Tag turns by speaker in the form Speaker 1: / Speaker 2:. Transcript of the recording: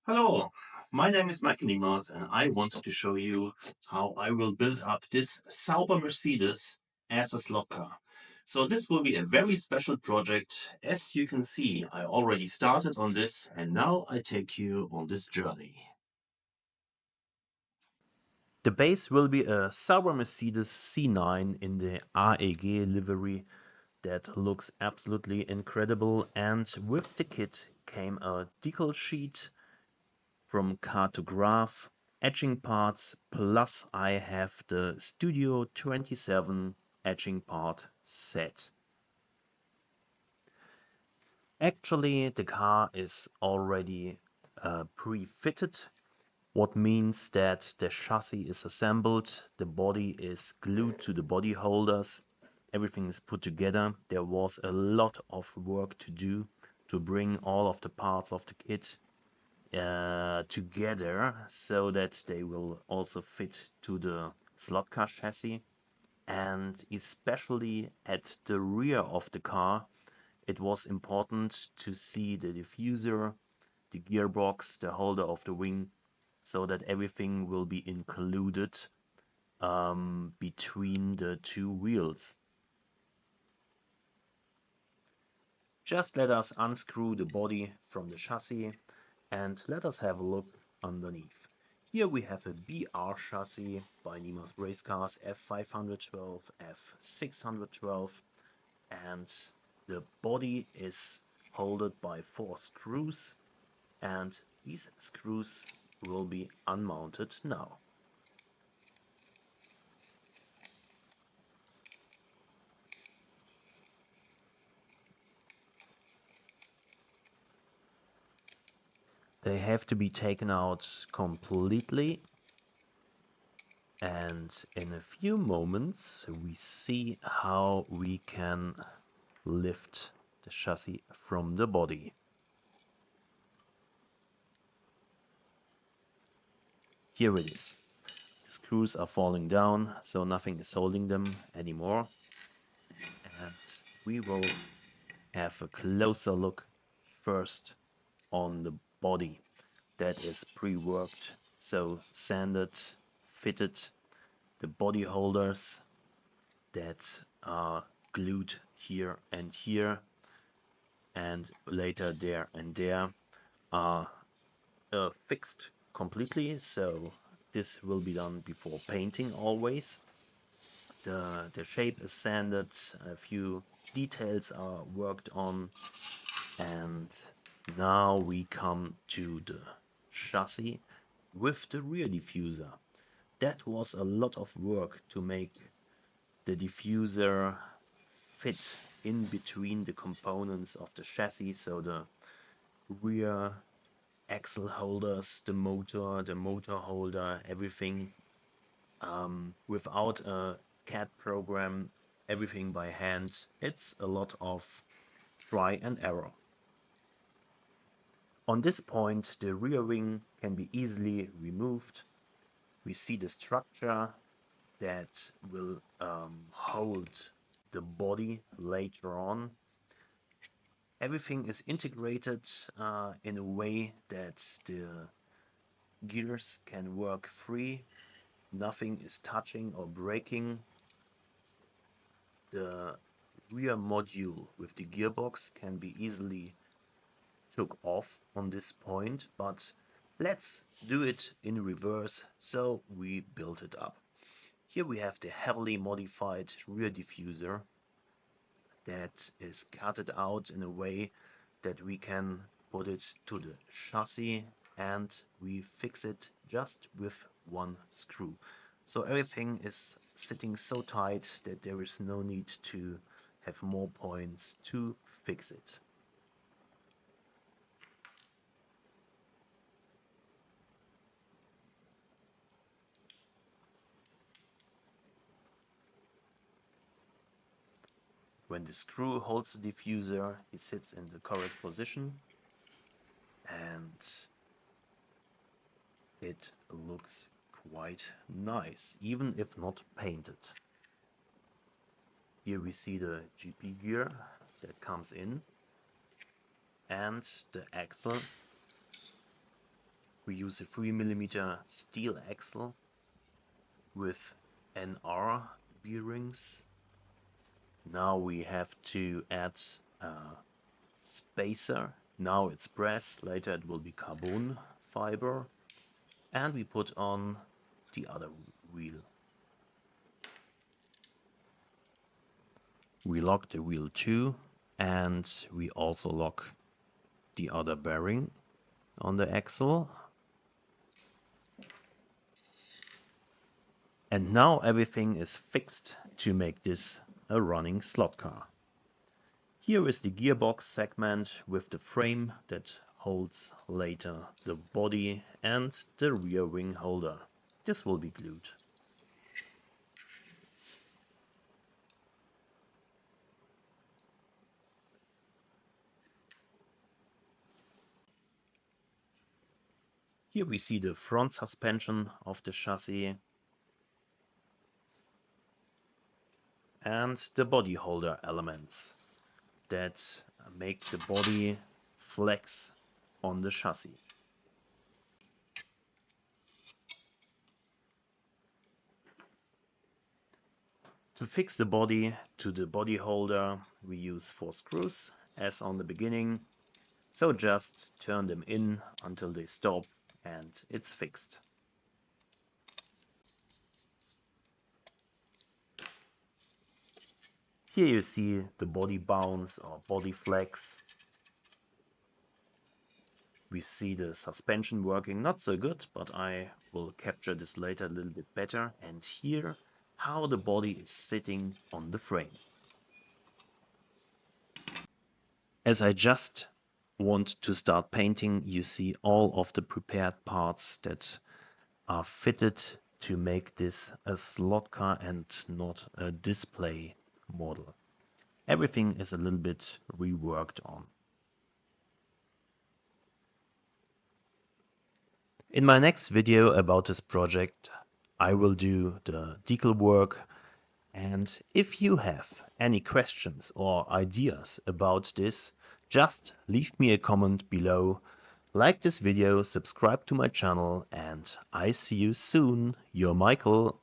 Speaker 1: Hello, my name is Niemas and I want to show you how I will build up this Sauber-Mercedes as a slot car. So this will be a very special project. As you can see, I already started on this and now I take you on this journey. The base will be a Sauber-Mercedes C9 in the AEG livery that looks absolutely incredible, and with the kit came a decal sheet from car to graph, etching parts, plus I have the Studio 27 etching part set. Actually, the car is already pre-fitted, what means that the chassis is assembled, the body is glued to the body holders, everything is put together. There was a lot of work to do to bring all of the parts of the kit together so that they will also fit to the slot car chassis. And especially at the rear of the car, it was important to see the diffuser, the gearbox, the holder of the wing, so that everything will be included between the two wheels. Just let us unscrew the body from the chassis and let us have a look underneath. Here we have a BR-Chassis by Niemas Racecars F512, F612, and the body is held by 4 screws, and these screws will be unmounted now. They have to be taken out completely, and in a few moments we see how we can lift the chassis from the body. Here it is. The screws are falling down, so nothing is holding them anymore. And we will have a closer look first on the body that is pre-worked, so sanded, fitted, the body holders that are glued here and here, and later there and there are fixed completely, so this will be done before painting always. The shape is sanded, a few details are worked on, and now we come to the chassis with the rear diffuser. That was a lot of work to make the diffuser fit in between the components of the chassis, so the rear axle holders, the motor holder, everything without a CAD program, everything by hand. It's a lot of try and error. On this point, the rear wing can be easily removed. We see the structure that will hold the body later on. Everything is integrated in a way that the gears can work free. Nothing is touching or breaking. The rear module with the gearbox can be easily took off on this point, but let's do it in reverse, so we build it up. Here we have the heavily modified rear diffuser that is cutted out in a way that we can put it to the chassis, and we fix it just with one screw. So everything is sitting so tight that there is no need to have more points to fix it. When the screw holds the diffuser, he sits in the correct position, and it looks quite nice, even if not painted. Here we see the GP gear that comes in, and the axle We use a 3mm steel axle with NR bearings. Now we have to add a spacer. Now it's brass, later it will be carbon fiber. And we put on the other wheel. We lock the wheel too, and we also lock the other bearing on the axle. And now everything is fixed to make this a running slot car. Here is the gearbox segment with the frame that holds later the body and the rear wing holder. This will be glued. Here we see the front suspension of the chassis and the body holder elements that make the body flex on the chassis. To fix the body to the body holder, we use 4 screws as on the beginning, so just turn them in until they stop and it's fixed. Here you see the body bounce or body flex. We see the suspension working not so good, but I will capture this later a little bit better. And here, how the body is sitting on the frame. As I just want to start painting, you see all of the prepared parts that are fitted to make this a slot car and not a display model. Everything is a little bit reworked on. In my next video about this project, I will do the decal work, and if you have any questions or ideas about this, just leave me a comment below, like this video, subscribe to my channel, and I see you soon. Your Michael.